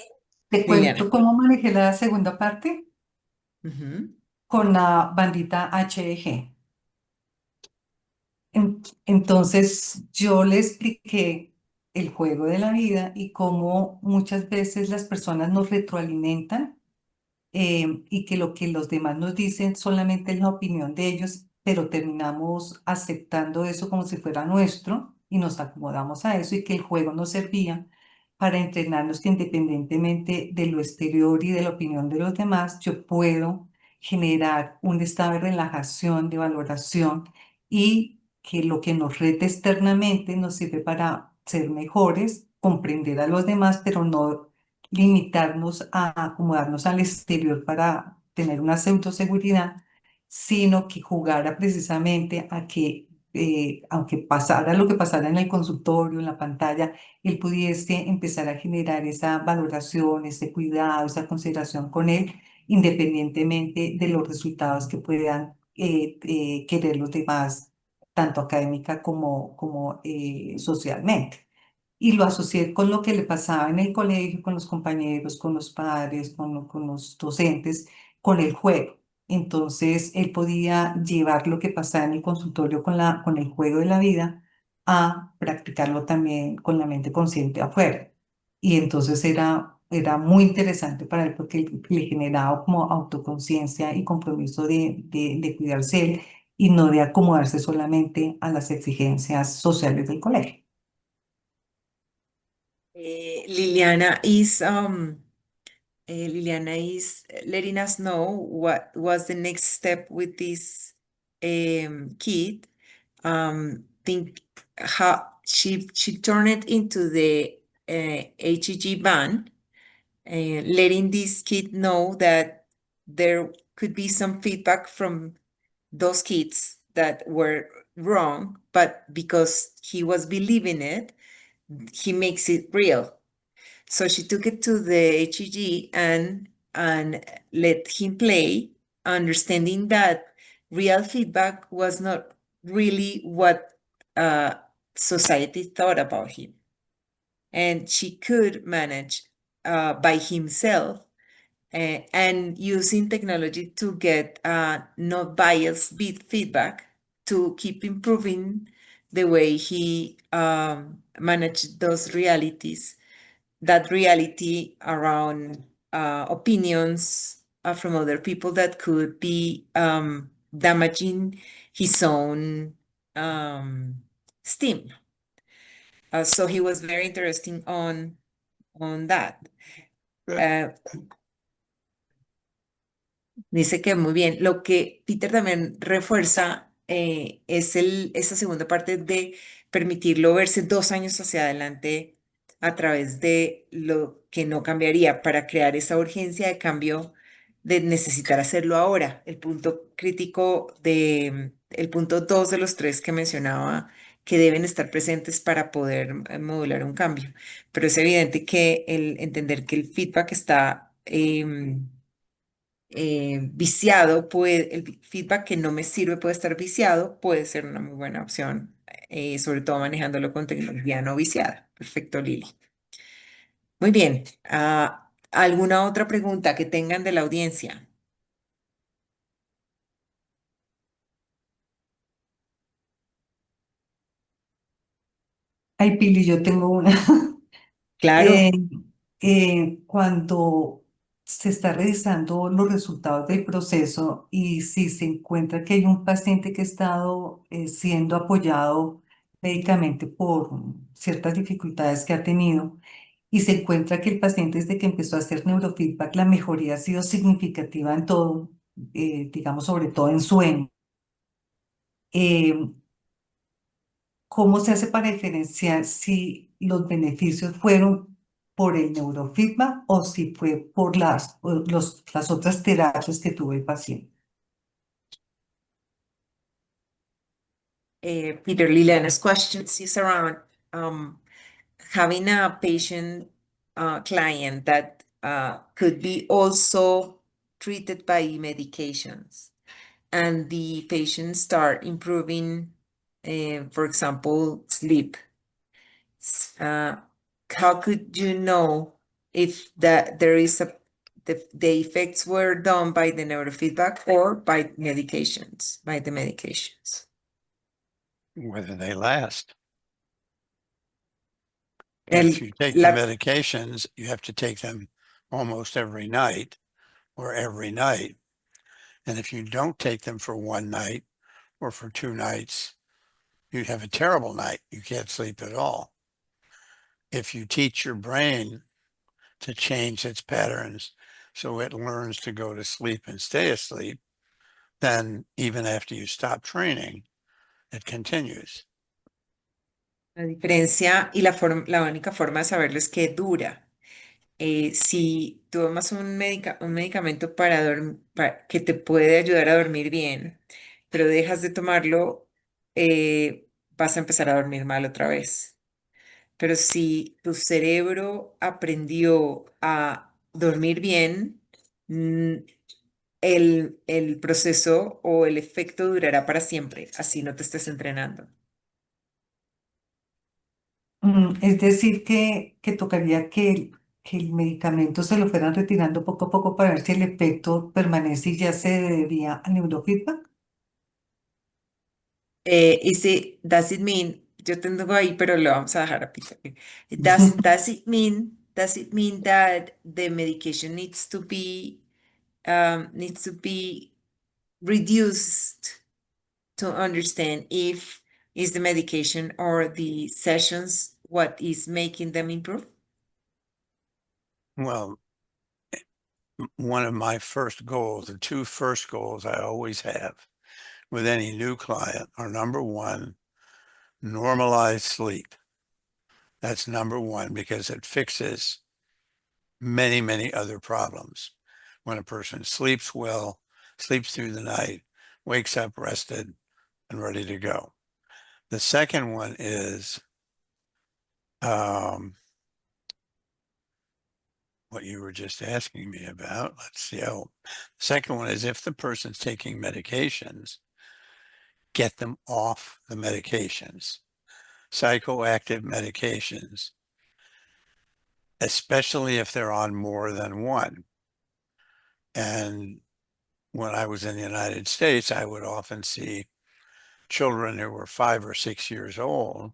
Liliana. cuento cómo manejé la segunda parte Ujú. con la bandita HEG. Entonces yo le expliqué el juego de la vida y cómo muchas veces las personas nos retroalimentan y que lo que los demás nos dicen solamente es la opinión de ellos, pero terminamos aceptando eso como si fuera nuestro y nos acomodamos a eso y que el juego nos servía para entrenarnos que independientemente de lo exterior y de la opinión de los demás, yo puedo generar un estado de relajación, de valoración y que lo que nos reta externamente nos sirve para ser mejores, comprender a los demás, pero no limitarnos a acomodarnos al exterior para tener una pseudoseguridad, sino que jugara precisamente a que aunque pasara lo que pasara en el consultorio, en la pantalla, él pudiese empezar a generar esa valoración, ese cuidado, esa consideración con él, independientemente de los resultados que puedan querer los demás, tanto académica como socialmente. Y lo asocié con lo que le pasaba en el colegio, con los compañeros, con los padres, con los docentes, con el juego. Entonces, él podía llevar lo que pasaba en el consultorio con el juego de la vida a practicarlo también con la mente consciente afuera. Y entonces era muy interesante para él porque le generaba como autoconciencia y compromiso de cuidarse él y no de acomodarse solamente a las exigencias sociales del colegio. Liliana is letting us know what was the next step with this kid. Think how she turned it into the HEG van, letting this kid know that there could be some feedback from those kids that were wrong, but because he was believing it, he makes it real. So she took it to the HEG and let him play, understanding that real feedback was not really what society thought about him. And she could manage by himself and using technology to get not biased feedback to keep improving the way he managed those realities, that reality around opinions from other people that could be damaging his own esteem. So he was very interesting on that. Good. Dice que muy bien. Lo que Peter también refuerza es esa segunda parte de permitirlo verse 2 años hacia adelante a través de lo que no cambiaría para crear esa urgencia de cambio de necesitar hacerlo ahora. El punto crítico el punto 2 de los 3 que mencionaba que deben estar presentes para poder modular un cambio. Pero es evidente que el entender que el feedback está viciado, el feedback que no me sirve puede estar viciado, puede ser una muy buena opción, sobre todo manejándolo con tecnología no viciada. Perfecto, Lili. Muy bien. ¿Alguna otra pregunta que tengan de la audiencia? Ay, Pili, yo tengo una. Claro. Eh, cuando se está revisando los resultados del proceso y si se encuentra que hay un paciente que ha estado siendo apoyado médicamente por ciertas dificultades que ha tenido y se encuentra que el paciente desde que empezó a hacer neurofeedback la mejoría ha sido significativa en todo, digamos sobre todo en sueño. Eh, ¿Cómo se hace para diferenciar si los beneficios fueron por el neurofeedback o si fue por las otras terapias que tuvo el paciente? Peter, Liliana's question is around having a patient client that could be also treated by medications, and the patient start improving, for example, sleep. How could you know if there is the effects were done by the neurofeedback or by the medications? Whether they last. If you take the medications, you have to take them almost every night or every night. And if you don't take them for one night or for 2 nights, you have a terrible night. You can't sleep at all. If you teach your brain to change its patterns so it learns to go to sleep and stay asleep, then even after you stop training, it continues. La diferencia y la única forma de saberlo es que dura. Si tomas un medicamento que te puede ayudar a dormir bien, pero dejas de tomarlo vas a empezar a dormir mal otra vez. Pero si tu cerebro aprendió a dormir bien, mm, el proceso o el efecto durará para siempre, así no te estés entrenando. Es decir, que tocaría que el medicamento se lo fueran retirando poco a poco para ver si el efecto permanece y ya se debía al neurofeedback. Does it mean, yo tengo ahí, pero lo vamos a dejar a Peter. Does it mean that the medication needs to be reduced to understand if is the medication or the sessions what is making them improve? Well, one of my first goals, the two first goals I always have with any new client are number one, normalize sleep. That's number one because it fixes many, many other problems. When a person sleeps well, sleeps through the night, wakes up rested and ready to go. The second one is what you were just asking me about. Let's see. Oh, the second one is if the person's taking medications, get them off the medications, psychoactive medications, especially if they're on more than one. And when I was in the United States, I would often see children who were 5 or 6 years old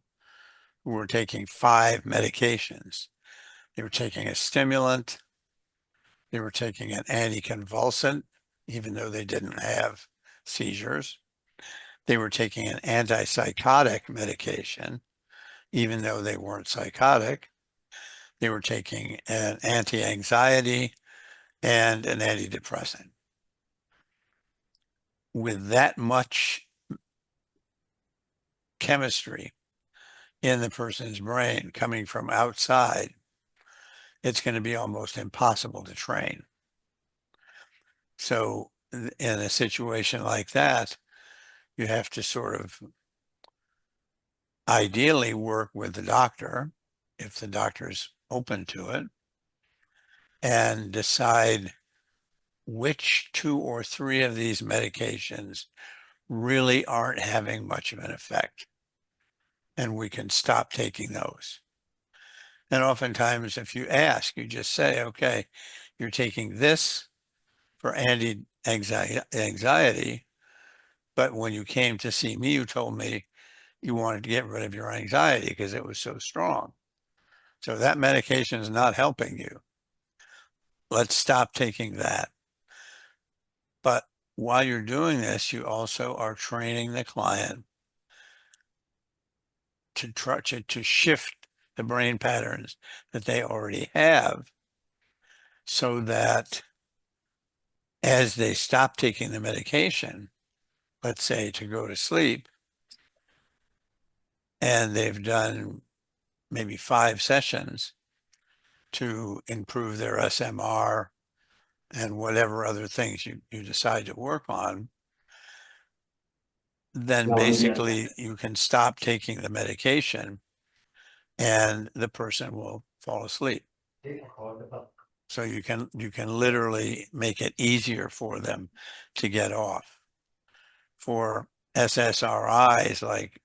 who were taking 5 medications. They were taking a stimulant, they were taking an anticonvulsant, even though they didn't have seizures. They were taking an antipsychotic medication, even though they weren't psychotic. They were taking an anti-anxiety and an antidepressant. With that much chemistry in the person's brain coming from outside, it's going to be almost impossible to train. So in a situation like that, you have to sort of ideally work with the doctor, if the doctor's open to it, and decide which 2 or 3 of these medications really aren't having much of an effect. And we can stop taking those. And oftentimes, if you ask, you just say, okay, you're taking this for anxiety, but when you came to see me, you told me you wanted to get rid of your anxiety because it was so strong. So that medication is not helping you. Let's stop taking that. But while you're doing this, you also are training the client to try to shift the brain patterns that they already have so that as they stop taking the medication, let's say to go to sleep, and they've done maybe 5 sessions to improve their SMR and whatever other things you decide to work on, then basically you can stop taking the medication and the person will fall asleep. So you can literally make it easier for them to get off. For SSRIs, like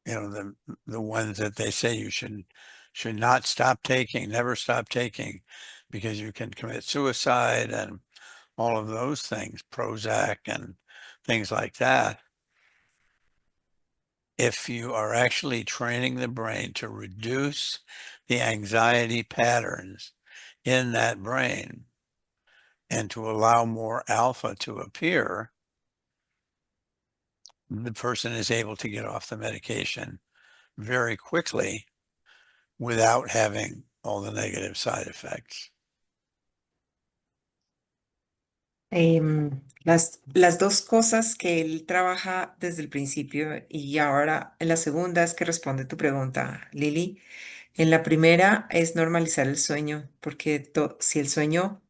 the ones that they say you should not stop taking, never stop taking, because you can commit suicide and all of those things, Prozac and things like that. If you are actually training the brain to reduce the anxiety patterns in that brain and to allow more alpha to appear, the person is able to get off the medication very quickly without having all the negative side effects. Las dos cosas que él trabaja desde el principio y ahora en la segunda es que responde tu pregunta, Lili. En la primera es normalizar el sueño, porque si el sueño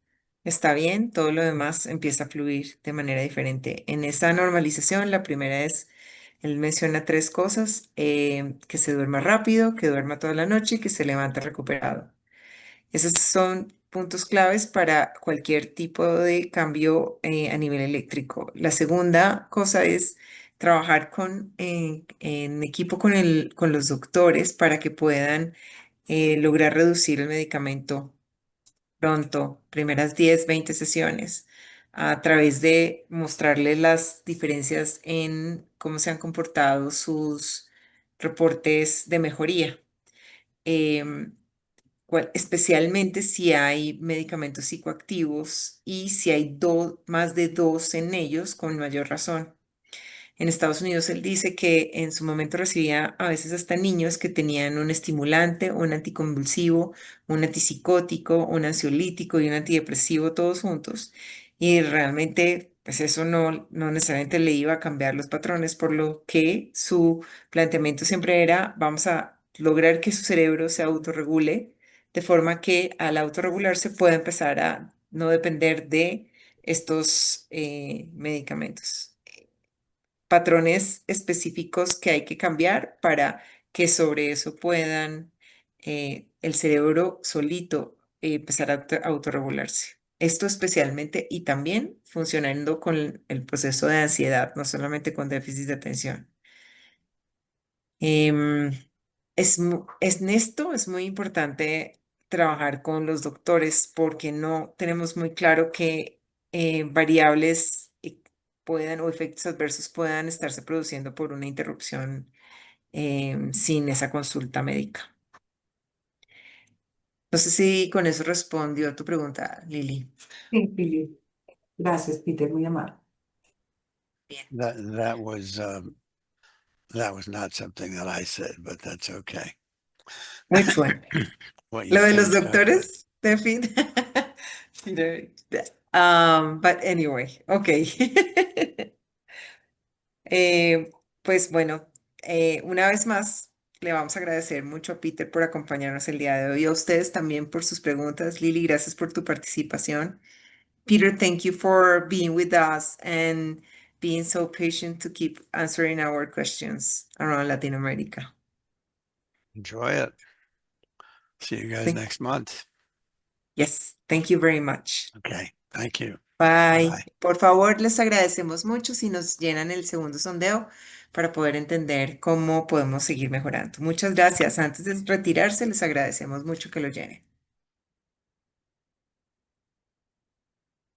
está bien, todo lo demás empieza a fluir de manera diferente. En esa normalización, la primera es, él menciona tres cosas, que se duerma rápido, que duerma toda la noche y que se levante recuperado. Esos son puntos claves para cualquier tipo de cambio a nivel eléctrico. La segunda cosa es trabajar en equipo con los doctores para que puedan lograr reducir el medicamento pronto, primeras 10, 20 sesiones, a través de mostrarles las diferencias en cómo se han comportado sus reportes de mejoría. Em, Especialmente si hay medicamentos psicoactivos y si hay más de dos en ellos, con mayor razón. En Estados Unidos, él dice que en su momento recibía a veces hasta niños que tenían un estimulante, un anticonvulsivo, un antipsicótico, un ansiolítico y un antidepresivo todos juntos. Y realmente, pues eso no necesariamente le iba a cambiar los patrones, por lo que su planteamiento siempre era, vamos a lograr que su cerebro se autorregule, de forma que al autorregularse pueda empezar a no depender de estos medicamentos, patrones específicos que hay que cambiar para que sobre eso puedan el cerebro solito empezar a autorregularse. Esto especialmente y también funcionando con el proceso de ansiedad, no solamente con déficit de atención. Em, en esto es muy importante trabajar con los doctores porque no tenemos muy claro qué variables puedan o efectos adversos puedan estarse produciendo por una interrupción sin esa consulta médica. No sé si con eso respondió a tu pregunta, Lili. Sí, Philip. Gracias, Peter, muy amable. Bien. That was not something that I said, but that's okay. Which one? What you Lo de los think, doctores, de fin. Peter, but anyway, okay. Pues bueno, una vez más, le vamos a agradecer mucho a Peter por acompañarnos el día de hoy, a ustedes también por sus preguntas. Lili, gracias por tu participación. Peter, thank you for being with us and being so patient to keep answering our questions around Latin America. enjoy it. See you guys Thank- next month. Yes, thank you very much. Okay, thank you. Bye. Bye. Por favor, les agradecemos mucho si nos llenan el segundo sondeo para poder entender cómo podemos seguir mejorando. Muchas gracias. Antes de retirarse, les agradecemos mucho que lo llenen.